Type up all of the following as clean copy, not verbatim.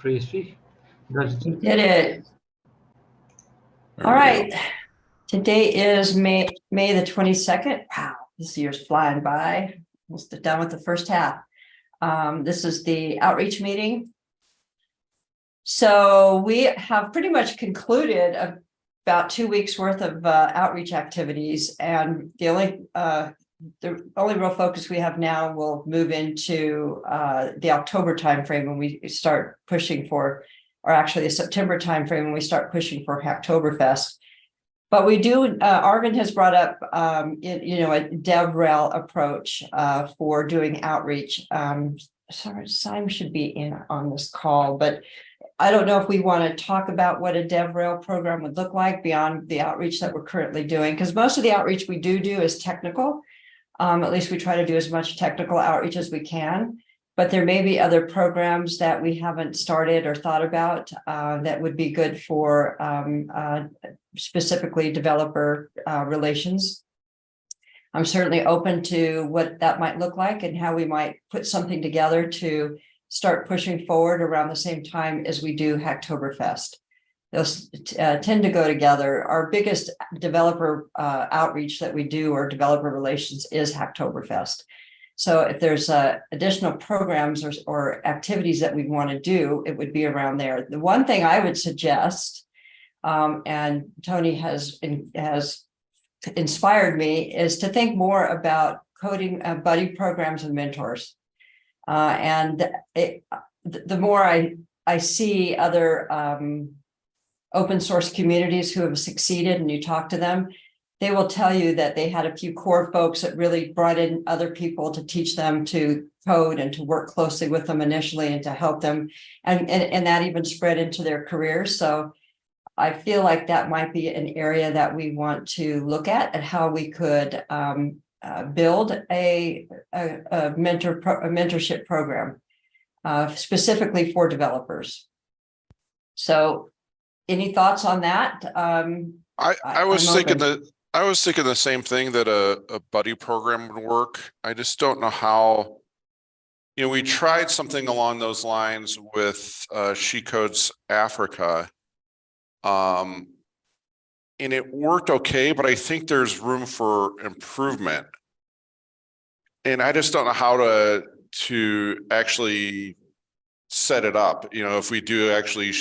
Tracy. That's You did it. All right. Today is May the 22nd. Wow, this year's flying by. Almost done with the first half. This is the outreach meeting. So we have pretty much concluded about 2 weeks worth of outreach activities, and the only real focus we have now will move into the October timeframe when we start pushing for, or actually the September timeframe when we start pushing for Hacktoberfest. But we do, Arvin has brought up, a DevRel approach for doing outreach. Sorry, Simon should be in on this call, but I don't know if we want to talk about what a DevRel program would look like beyond the outreach that we're currently doing, because most of the outreach we do is technical. At least we try to do as much technical outreach as we can. But there may be other programs that we haven't started or thought about that would be good for specifically developer relations. I'm certainly open to what that might look like and how we might put something together to start pushing forward around the same time as we do Hacktoberfest. Those tend to go together. Our biggest developer outreach that we do, or developer relations, is Hacktoberfest. So if there's additional programs or activities that we want to do, it would be around there. The one thing I would suggest, and Tony has inspired me, is to think more about coding buddy programs and mentors. The more I see other open source communities who have succeeded, and you talk to them, they will tell you that they had a few core folks that really brought in other people to teach them to code and to work closely with them initially and to help them. And that even spread into their careers. So I feel like that might be an area that we want to look at how we could build a mentorship program specifically for developers. So any thoughts on that? I was thinking the same thing, that a buddy program would work. I just don't know how. We tried something along those lines with She Codes Africa, and it worked okay, but I think there's room for improvement. And I just don't know how to actually set it up. If we do actually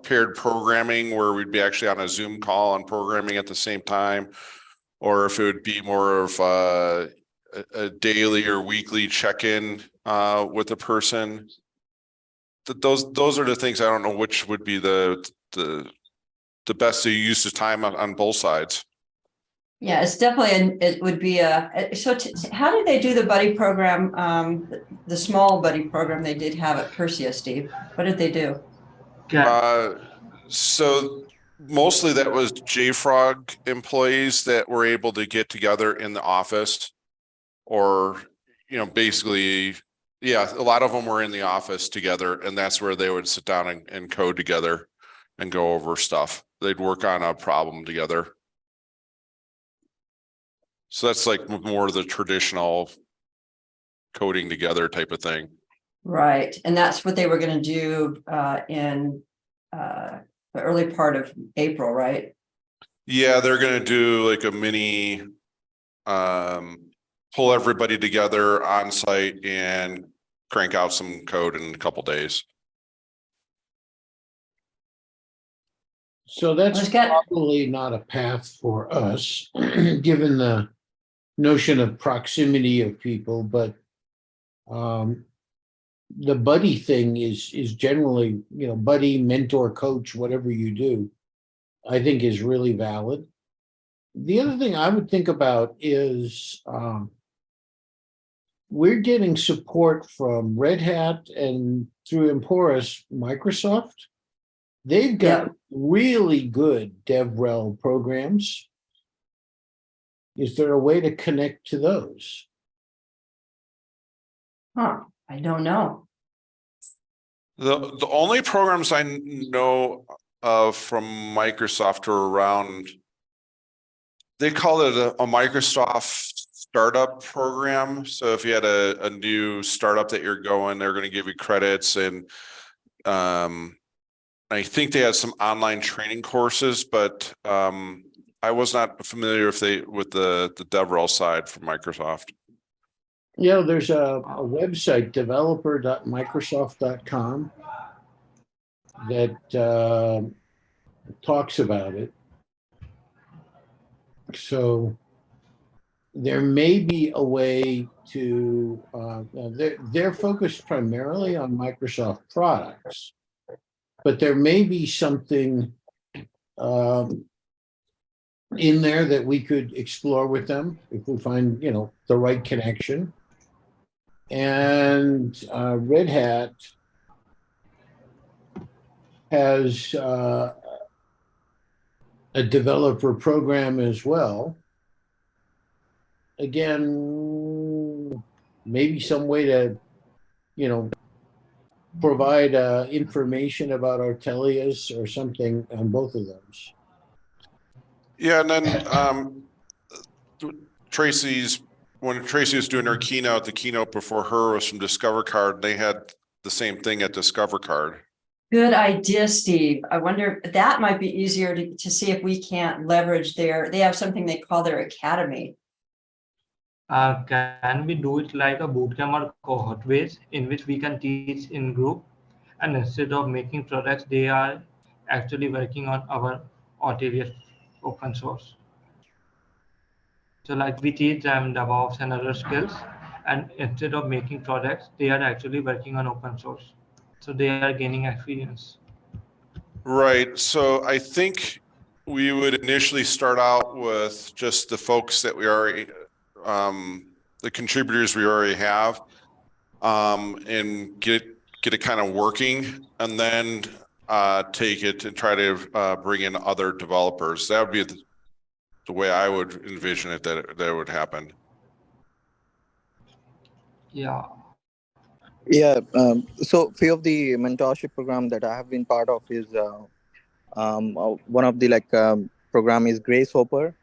paired programming where we'd be actually on a Zoom call and programming at the same time, or if it would be more of a daily or weekly check-in with the person. Those are the things. I don't know which would be the best use of time on both sides. Yeah, it's definitely, it would be how did they do the buddy program, the small buddy program they did have at Perseus, Steve? What did they do? So mostly that was JFrog employees that were able to get together in the office, or, basically, yeah, a lot of them were in the office together, and that's where they would sit down and code together and go over stuff. They'd work on a problem together. So that's like more of the traditional coding together type of thing. Right. And that's what they were going to do in the early part of April, right? Yeah, they're going to do like a mini, pull everybody together on site and crank out some code in a couple days. So that's probably not a path for us, given the notion of proximity of people, but the buddy thing is generally, buddy, mentor, coach, whatever you do, I think is really valid. The other thing I would think about is we're getting support from Red Hat and through Emporis, Microsoft. They've got really good DevRel programs. Is there a way to connect to those? I don't know. The only programs I know of from Microsoft are around, they call it a Microsoft startup program. So if you had a new startup that you're going, they're going to give you credits, and I think they had some online training courses, but I was not familiar with the DevRel side from Microsoft. Yeah, there's a website, developer.microsoft.com, that talks about it. So there may be a way to, they're focused primarily on Microsoft products, but there may be something in there that we could explore with them if we find, the right connection. And Red Hat has a developer program as well. Again, maybe some way to, provide information about Ortelius or something on both of those. Yeah, and then when Tracy was doing her keynote, the keynote before her was from Discover Card. They had the same thing at Discover Card. Good idea, Steve. I wonder if that might be easier to see if we can't leverage they have something they call their academy. Can we do it like a bootcamp or cohort ways in which we can teach in group, and instead of making products, they are actually working on our Ortelius open source. So like we teach them DevOps and other skills, and instead of making products, they are actually working on open source. So they are gaining experience. Right. So I think we would initially start out with just the folks that we already, the contributors we already have, and get it kind of working, and then take it and try to bring in other developers. That would be the way I would envision it that would happen. Yeah. Yeah. So few of the mentorship program that I have been part of is one of the program is Grace Hopper.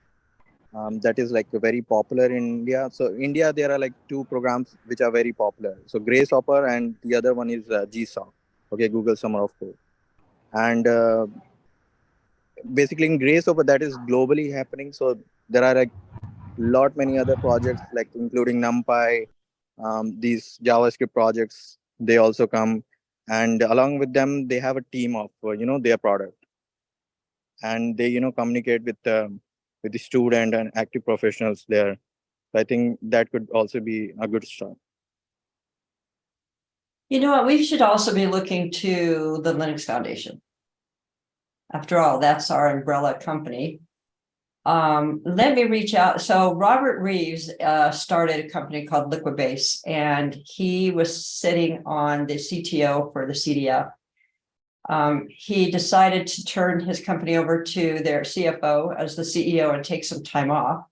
That is very popular in India. So India, there are two programs which are very popular. So Grace Hopper, and the other one is GSOC. Okay, Google Summer of Code. And basically in Grace Hopper, that is globally happening. So there are many other projects including NumPy, these JavaScript projects. They also come, and along with them, they have a team of their product, and they communicate with the student and active professionals there. So I think that could also be a good start. You know what? We should also be looking to the Linux Foundation. After all, that's our umbrella company. Let me reach out. So Robert Reeves started a company called Liquibase, and he was sitting on the CTO for the CDF. He decided to turn his company over to their CFO as the CEO and take some time off.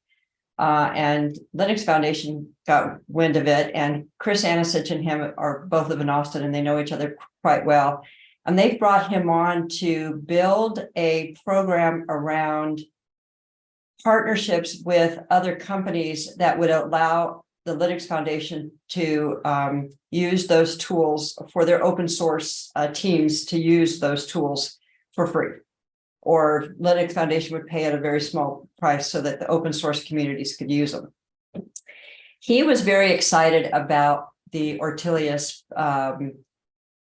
And Linux Foundation got wind of it, and Chris Anisich and him are both live in Austin, and they know each other quite well. And they've brought him on to build a program around partnerships with other companies that would allow the Linux Foundation to use those tools for their open source teams to use those tools for free. Or Linux Foundation would pay at a very small price so that the open source communities could use them. He was very excited about the Ortelius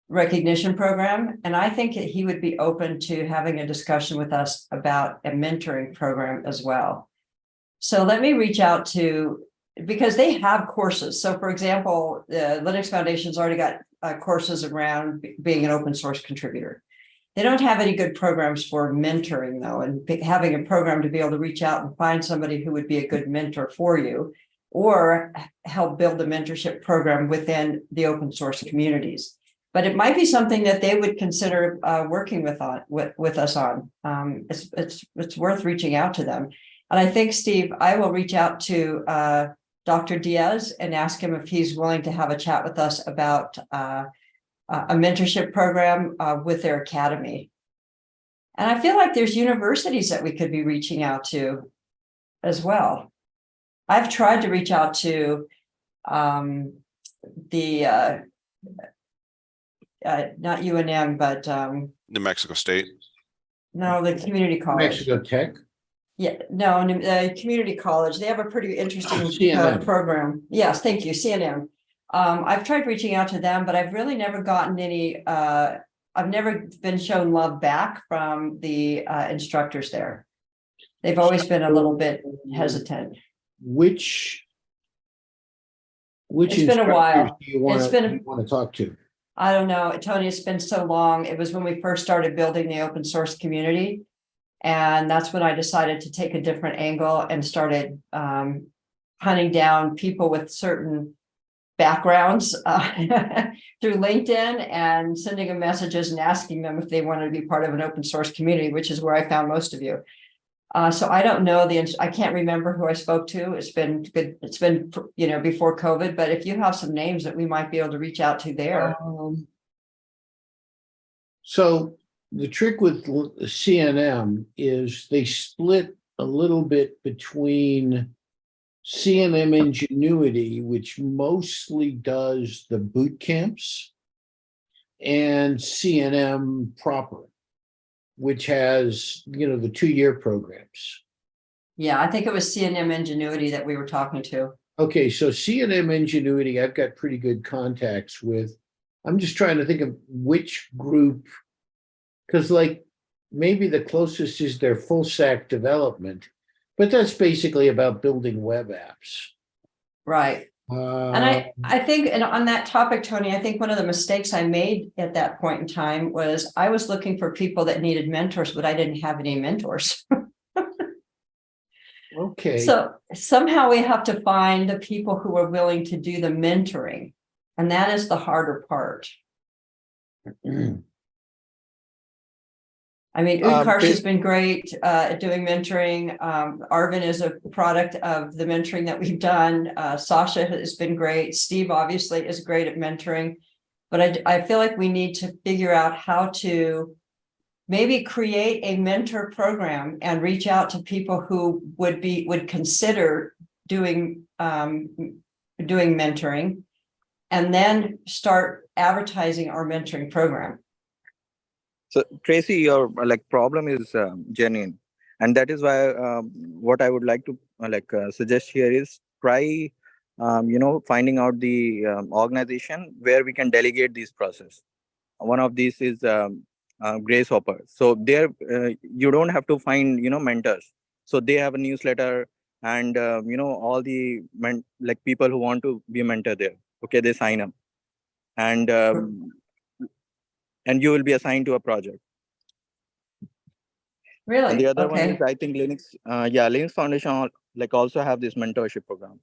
recognition program, and I think that he would be open to having a discussion with us about a mentoring program as well. So let me reach out to, because they have courses. So for example, the Linux Foundation's already got courses around being an open source contributor. They don't have any good programs for mentoring though, and having a program to be able to reach out and find somebody who would be a good mentor for you, or help build a mentorship program within the open source communities. But it might be something that they would consider working with us on. It's worth reaching out to them. And I think, Steve, I will reach out to Dr. Diaz and ask him if he's willing to have a chat with us about a mentorship program with their academy. And I feel like there's universities that we could be reaching out to as well. I've tried to reach out to not UNM, but New Mexico State. no, the community college. Mexico Tech. Yeah, no, community college. They have a pretty interesting CNM. program. Yes, thank you, CNM. I've tried reaching out to them, but I've really never gotten any. I've never been shown love back from the instructors there. They've always been a little bit hesitant. Which It's been a while. do you want It's been a- to talk to? I don't know, Tony, it's been so long. It was when we first started building the open source community. And that's when I decided to take a different angle and started hunting down people with certain backgrounds through LinkedIn and sending them messages and asking them if they wanted to be part of an open source community, which is where I found most of you. So I don't know I can't remember who I spoke to. It's been good. It's been, before COVID, but if you have some names that we might be able to reach out to there. So the trick with CNM is they split a little bit between CNM Ingenuity, which mostly does the boot camps, and CNM proper, which has, the 2-year programs. Yeah, I think it was CNM Ingenuity that we were talking to. Okay, so CNM Ingenuity, I've got pretty good contacts with. I'm just trying to think of which group, because maybe the closest is their full stack development, but that's basically about building web apps. Right. And I think, and on that topic, Tony, I think one of the mistakes I made at that point in time was I was looking for people that needed mentors, but I didn't have any mentors. Okay. So somehow we have to find the people who are willing to do the mentoring. And that is the harder part. I mean, Utkarsh has been great at doing mentoring. Arvin is a product of the mentoring that we've done. Sasha has been great. Steve obviously is great at mentoring. But I feel like we need to figure out how to maybe create a mentor program and reach out to people who would consider doing mentoring, and then start advertising our mentoring program. So Tracy, your problem is genuine, and that is why what I would like to suggest here is try finding out the organization where we can delegate this process. One of these is Grace Hopper. So there you don't have to find mentors. So they have a newsletter, and all the people who want to be a mentor there. Okay, they sign up, and you will be assigned to a project. Really? And the other one Okay. is, I think, Linux. Linux Foundation also have this mentorship program.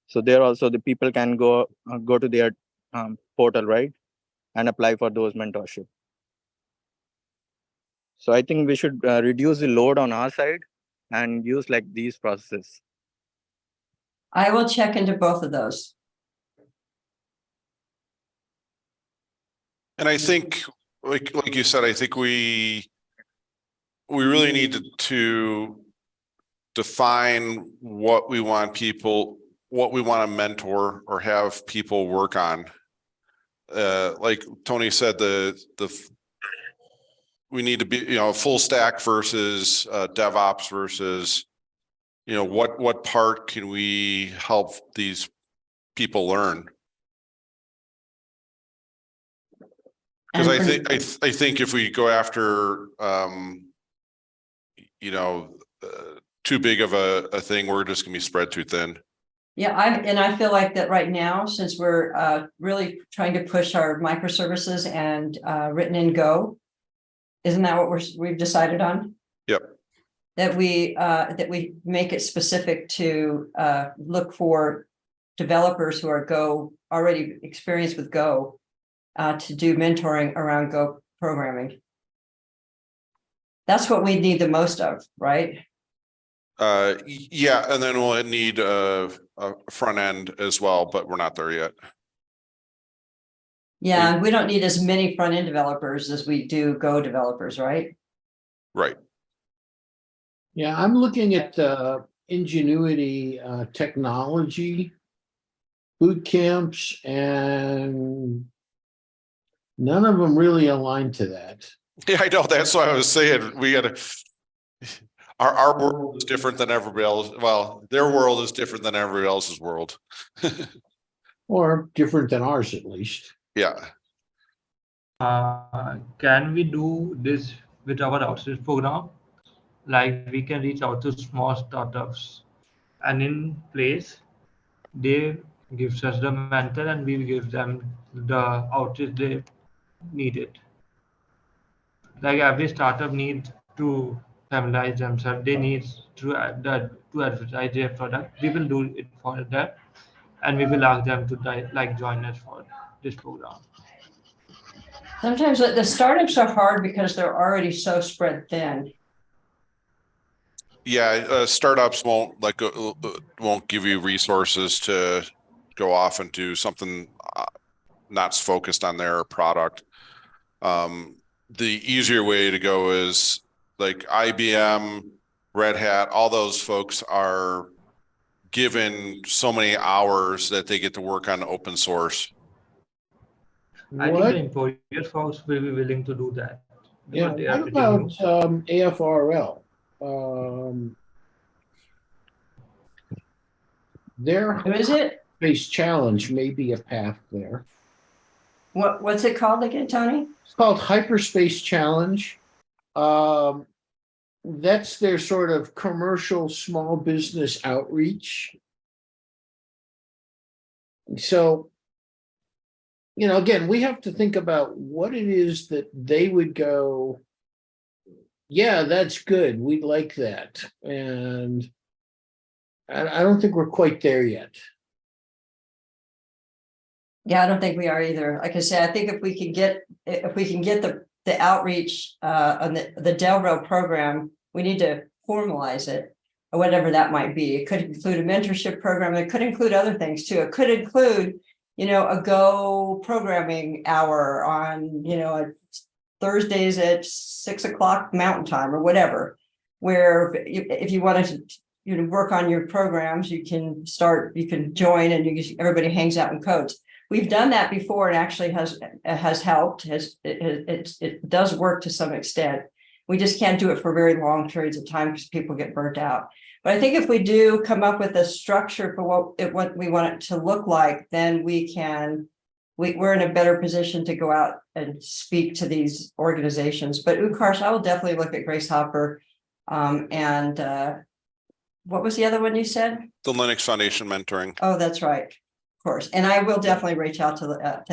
So there also the people can go to their portal, right, and apply for those mentorship. So I think we should reduce the load on our side and use these processes. I will check into both of those. And I think, like you said, I think we really need to define what we want to mentor or have people work on. Like Tony said, we need to be, full stack versus DevOps versus, what part can we help these people learn? Because I think if we go after, too big of a thing, we're just gonna be spread too thin. Yeah, I feel like that right now, since we're really trying to push our microservices and written in Go, isn't that what we've decided on? Yep. That we make it specific to look for developers who are already experienced with Go to do mentoring around Go programming. That's what we need the most of, right? Yeah, and then we'll need a front end as well, but we're not there yet. Yeah, we don't need as many front end developers as we do Go developers, right? Right. Yeah, I'm looking at Ingenuity technology boot camps, and None of them really align to that. Yeah, I know. That's why I was saying we gotta, our world is different than everybody else. Well, their world is different than everybody else's world. Or different than ours, at least. Yeah. Can we do this with our outreach program? Like we can reach out to small startups, and in place, they gives us the mentor and we give them the outreach they needed. Like every startup needs to familiarize themselves. They need to advertise their product. We will do it for them, and we will ask them to like join us for this program. Sometimes the startups are hard because they're already so spread thin. Yeah, startups won't give you resources to go off and do something not focused on their product. The easier way to go is like IBM, Red Hat, all those folks are given so many hours that they get to work on open source. I think What? the employer folks will be willing to do that. Yeah, Because they are what pretty new. about AFRL? Their Who is it? space challenge may be a path there. What's it called again, Tony? It's called Hyperspace Challenge. That's their sort of commercial small business outreach. So, again, we have to think about what it is that they would go, yeah, that's good. We'd like that. And I don't think we're quite there yet. Yeah, I don't think we are either. Like I said, I think if we can get the outreach on the DevRel program, we need to formalize it, or whatever that might be. It could include a mentorship program. It could include other things too. It could include, a Go programming hour on, Thursdays at 6 o'clock Mountain Time or whatever, where if you wanted to work on your programs, you can join and everybody hangs out and codes. We've done that before and actually has helped. It does work to some extent. We just can't do it for very long periods of time because people get burnt out. But I think if we do come up with a structure for what we want it to look like, then we're in a better position to go out and speak to these organizations. But Utkarsh, I will definitely look at Grace Hopper. And what was the other one you said? The Linux Foundation mentoring. Oh, that's right. Course, and I will definitely reach out to the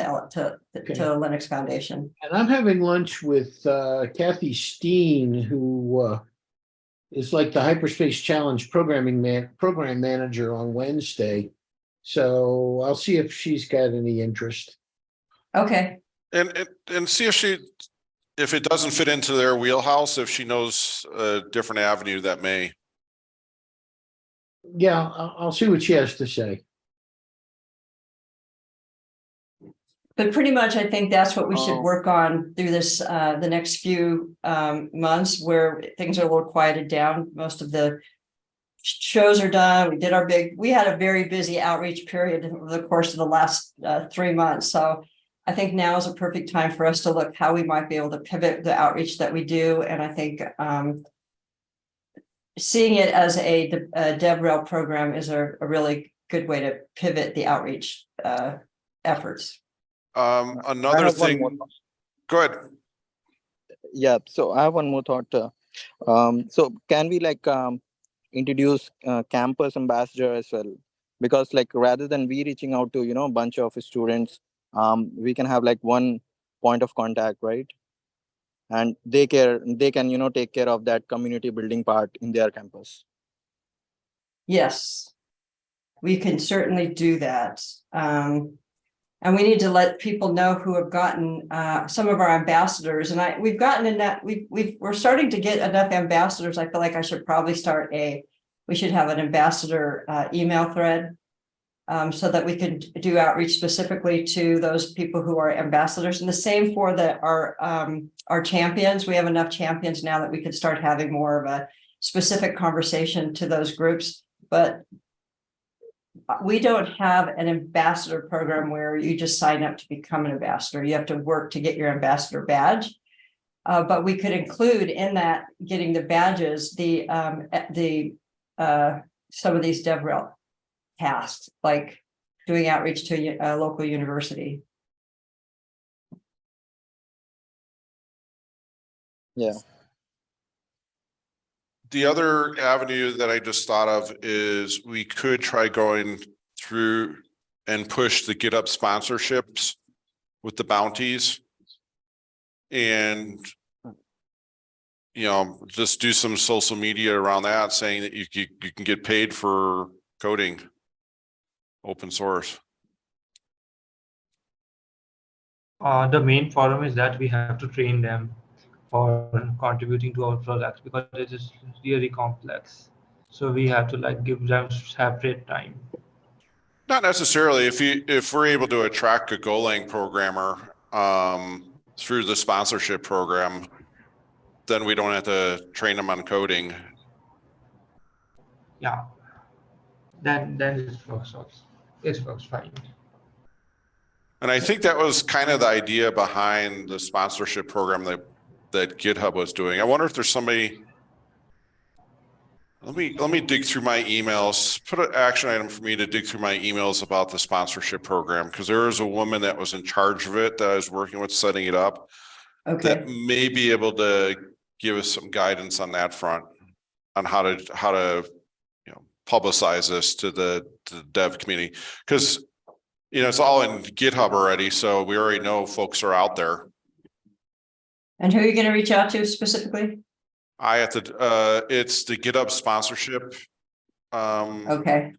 Linux Foundation. And I'm having lunch with Kathy Steen, who is like the Hyperspace Challenge program manager on Wednesday. So I'll see if she's got any interest. Okay. And see if it doesn't fit into their wheelhouse, if she knows a different avenue that may. Yeah, I'll see what she has to say. But pretty much, I think that's what we should work on through this, the next few months, where things are a little quieted down. Most of the shows are done. We had a very busy outreach period over the course of the last 3 months. So I think now is a perfect time for us to look how we might be able to pivot the outreach that we do. And I think seeing it as a DevRel program is a really good way to pivot the outreach efforts. Another thing, go ahead. Yeah, so I have one more thought. So can we introduce campus ambassador as well? Because rather than we reaching out to a bunch of students, we can have one point of contact, right? And they can take care of that community building part in their campus. Yes, we can certainly do that. And we need to let people know who have gotten some of our ambassadors. And we've gotten in that we're starting to get enough ambassadors. I feel like I should probably we should have an ambassador email thread so that we can do outreach specifically to those people who are ambassadors. And the same for our champions. We have enough champions now that we could start having more of a specific conversation to those groups. But we don't have an ambassador program where you just sign up to become an ambassador. You have to work to get your ambassador badge. But we could include in that getting the badges, some of these DevRel tasks, like doing outreach to a local university. Yeah. The other avenue that I just thought of is we could try going through and push the GitHub sponsorships with the bounties. And, you know, just do some social media around that saying that you can get paid for coding open source. The main problem is that we have to train them for contributing to our products because it is really complex. So we have to like give them separate time. Not necessarily. If we're able to attract a Golang programmer through the sponsorship program, then we don't have to train them on coding. Yeah. Then it works out. It works fine. And I think that was kind of the idea behind the sponsorship program that GitHub was doing. I wonder if there's somebody. Let me dig through my emails, put an action item for me to dig through my emails about the sponsorship program, because there is a woman that was in charge of it that I was working with setting it up. Okay. That may be able to give us some guidance on that front, on how to publicize this to the dev community, because it's all in GitHub already, so we already know folks are out there. And who are you going to reach out to specifically? I have to it's the GitHub sponsorship. Okay.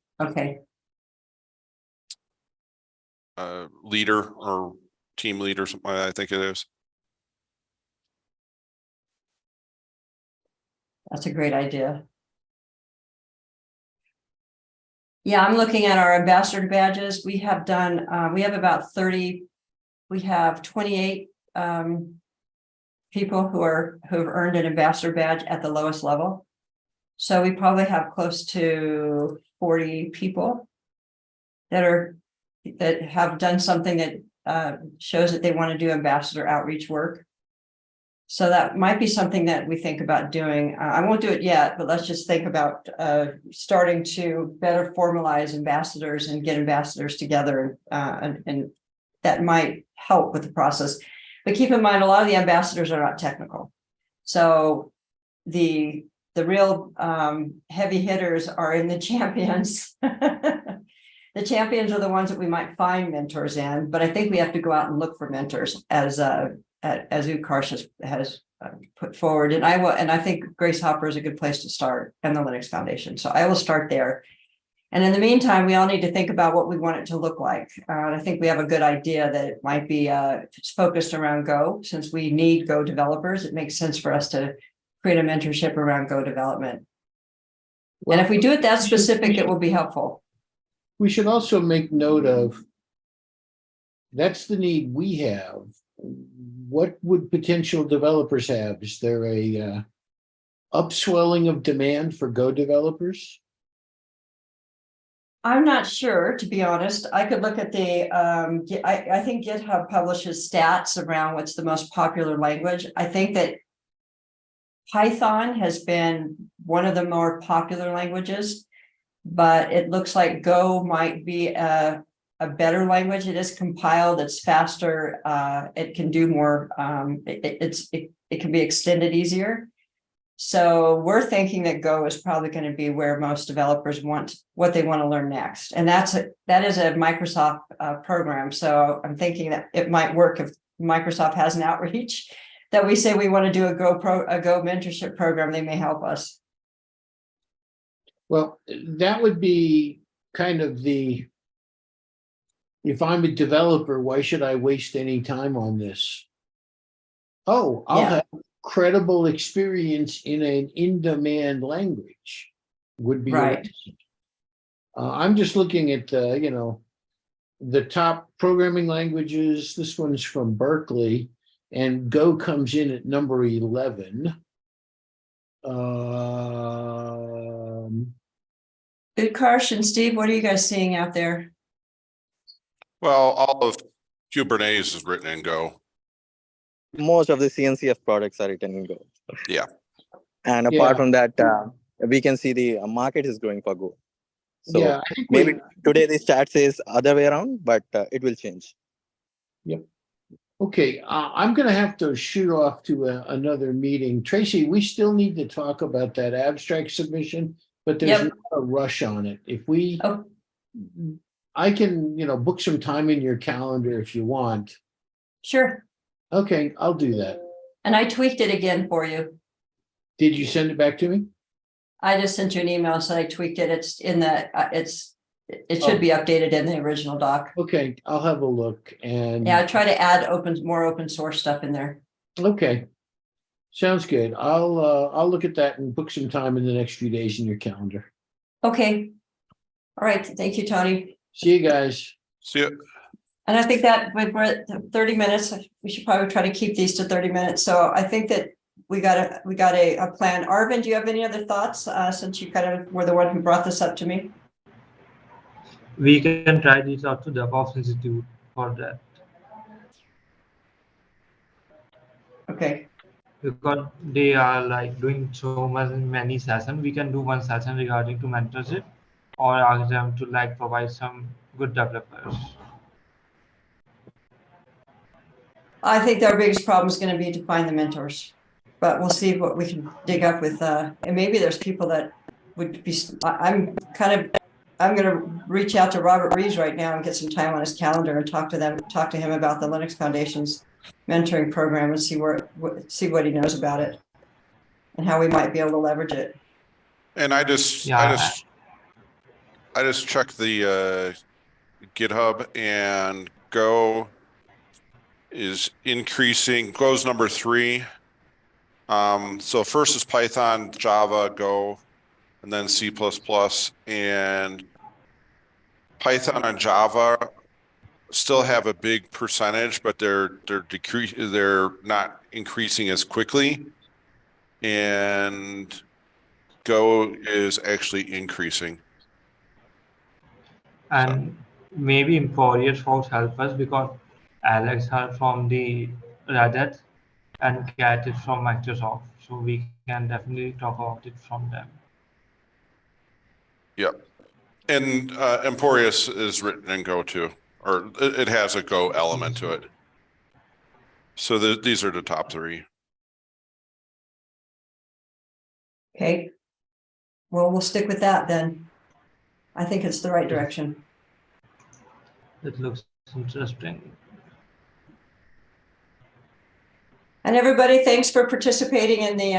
Leader or team leader, something I think it is. That's a great idea. Yeah, I'm looking at our ambassador badges. We have done, we have about 30, we have 28 people who have earned an ambassador badge at the lowest level. So we probably have close to 40 people that have done something that shows that they want to do ambassador outreach work. So that might be something that we think about doing. I won't do it yet, but let's just think about starting to better formalize ambassadors and get ambassadors together, and that might help with the process. But keep in mind, a lot of the ambassadors are not technical. So the real heavy hitters are in the champions. The champions are the ones that we might find mentors in, but I think we have to go out and look for mentors as Utkarsh has put forward. And I think Grace Hopper is a good place to start, and the Linux Foundation. So I will start there. And in the meantime, we all need to think about what we want it to look like. And I think we have a good idea that it might be focused around Go. Since we need Go developers, it makes sense for us to create a mentorship around Go development. Well, and if we do it that specific, it will be helpful. We should also make note of, that's the need we have. What would potential developers have? Is there a upswelling of demand for Go developers? I'm not sure, to be honest. I could look at the, I think GitHub publishes stats around what's the most popular language. I think that Python has been one of the more popular languages, but it looks like Go might be a better language. It is compiled, it's faster, it can do more, it can be extended easier. So we're thinking that Go is probably going to be where most developers want what they want to learn next. And that is a Microsoft program. So I'm thinking that it might work if Microsoft has an outreach that we say we want to do a Go mentorship program, they may help us. Well, that would be kind of the, if I'm a developer, why should I waste any time on this? Oh, I'll have credible experience in an in-demand language would be right. I'm just looking at the top programming languages. This one's from Berkeley, and Go comes in at number 11. Utkarsh and Steve, what are you guys seeing out there? Well, all of Kubernetes is written in Go. Most of the CNCF products are written in Go. Yeah. And apart from that, we can see the market is growing for Go. So Yeah, I think maybe today this chat says other way around, but it will change. Okay, I'm gonna have to shoot off to another meeting. Tracy, we still need to talk about that abstract submission, but there's Yep. not a rush on it. If we, Oh, I can, book some time in your calendar if you want. sure. Okay, I'll do that. And I tweaked it again for you. Did you send it back to me? I just sent you an email, so I tweaked it. It's in the, it should be updated in the original doc. Okay, I'll have a look and. Yeah, I try to add more open source stuff in there. Okay. Sounds good. I'll look at that and book some time in the next few days in your calendar. Okay. All right. Thank you, Tony. See you guys. See ya. And I think that we're at 30 minutes. We should probably try to keep these to 30 minutes. So I think that we got a plan. Arvind, do you have any other thoughts since you kind of were the one who brought this up to me? We can try this out to the DevOps Institute for that. Okay. Because they are like doing so many sessions, we can do one session regarding to mentorship or ask them to like provide some good developers. I think our biggest problem is going to be to find the mentors, but we'll see what we can dig up with. And maybe there's people that would be. I'm going to reach out to Robert Reeves right now and get some time on his calendar and talk to him about the Linux Foundation's mentoring program and see what he knows about it and how we might be able to leverage it. And I just checked the GitHub, and Go is increasing. Go's number 3. So first is Python, Java, Go, and then C++, and Python and Java still have a big percentage, but they're not increasing as quickly, and Go is actually increasing. And maybe Emporius folks help us because Alex are from the Reddit and Kat is from Microsoft, so we can definitely talk about it from them. Yep. And Emporius is written in Go too, or it has a Go element to it. So these are the top 3. Okay. Well, we'll stick with that then. I think it's the right direction. It looks interesting. And everybody, thanks for participating in the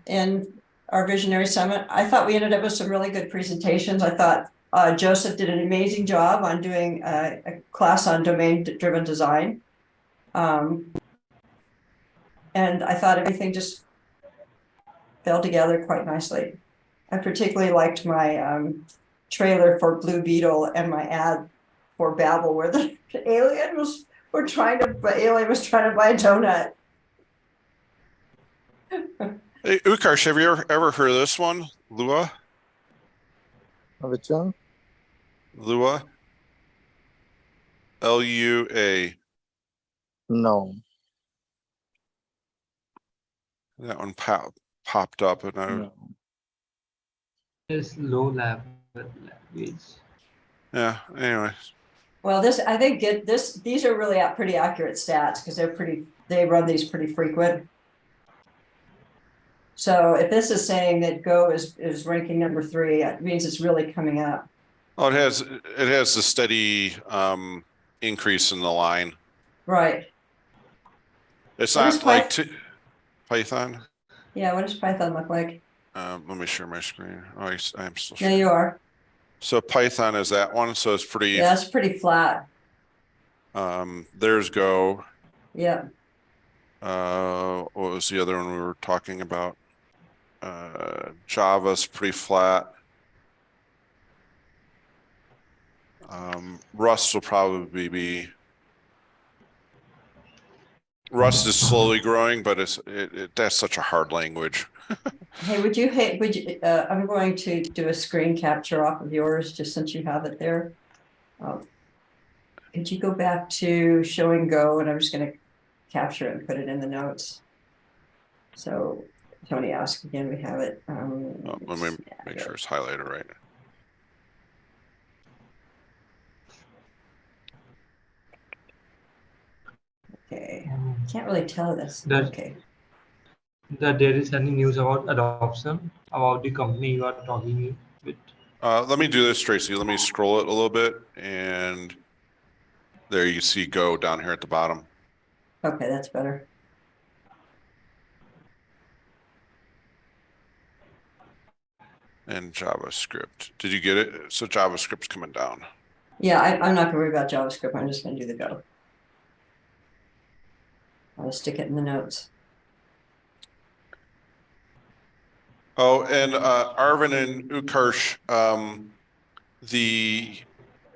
in our Visionary Summit. I thought we ended up with some really good presentations. I thought Joseph did an amazing job on doing a class on domain-driven design. And I thought everything just fell together quite nicely. I particularly liked my trailer for Blue Beetle and my ad for Babel, where the alien was trying to buy a donut. Hey, Utkarsh, have you ever heard of this one? Lua? Which one? Lua? Lua. No. That one popped up, and No. It's low level language. Yeah. Anyway, Well, I think these are really pretty accurate stats because they run these pretty frequent. So if this is saying that Go is ranking number 3, it means it's really coming up. oh, it has the steady increase in the line. Right. It's What not is like Python. Yeah. What does Python look like? Let me share my screen. Oh, I'm still. There you are. So Python is that one. So it's pretty. Yeah, it's pretty flat. There's Go. Yeah. What was the other one we were talking about? Java's pretty flat. Rust will probably be. Rust is slowly growing, but that's such a hard language. Hey, would you, I'm going to do a screen capture off of yours, just since you have it there. Could you go back to show and go, and I'm just gonna capture it and put it in the notes. So Tony asked again, we have it. Let me make sure it's highlighted right. Okay, can't really tell this. Does- Okay. That there is any news about adoption about the company you are talking with? Let me do this, Tracy. Let me scroll it a little bit, and there you see go down here at the bottom. Okay, that's better. And JavaScript. Did you get it? So JavaScript's coming down. Yeah, I'm not gonna worry about JavaScript. I'm just gonna do the go. I'll stick it in the notes. Oh, and Arvin and Utkarsh,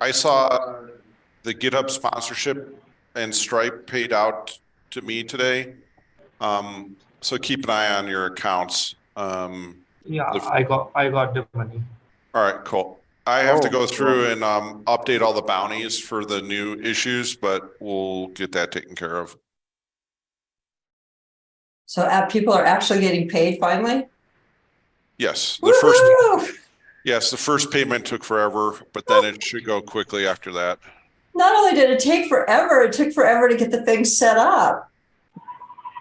I saw the GitHub sponsorship and Stripe paid out to me today. So keep an eye on your accounts. Yeah, I got the money. All right, cool. I have to Oh, go through and update all the bounties for the new issues, but we'll get that taken care of. So people are actually getting paid finally? Yes, Woohoo! the first payment took forever, but then it should go quickly after that. Not only did it take forever, it took forever to get the thing set up.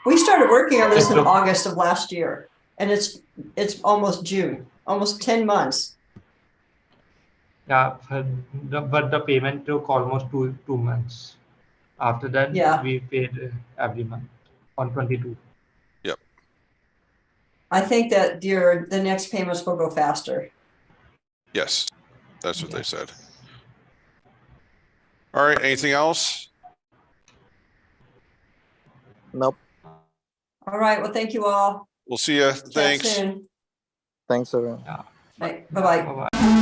We started working on this in August of last year, and it's almost June, almost 10 months. Yeah, but the payment took almost two months. After that, Yeah. we paid every month on 22. Yep. I think that the next payments will go faster. Yes, that's what they said. All right, anything else? nope. All right, well, thank you all. We'll see you. Chat Thanks. soon. Thanks, everyone. Bye-bye. Bye-bye.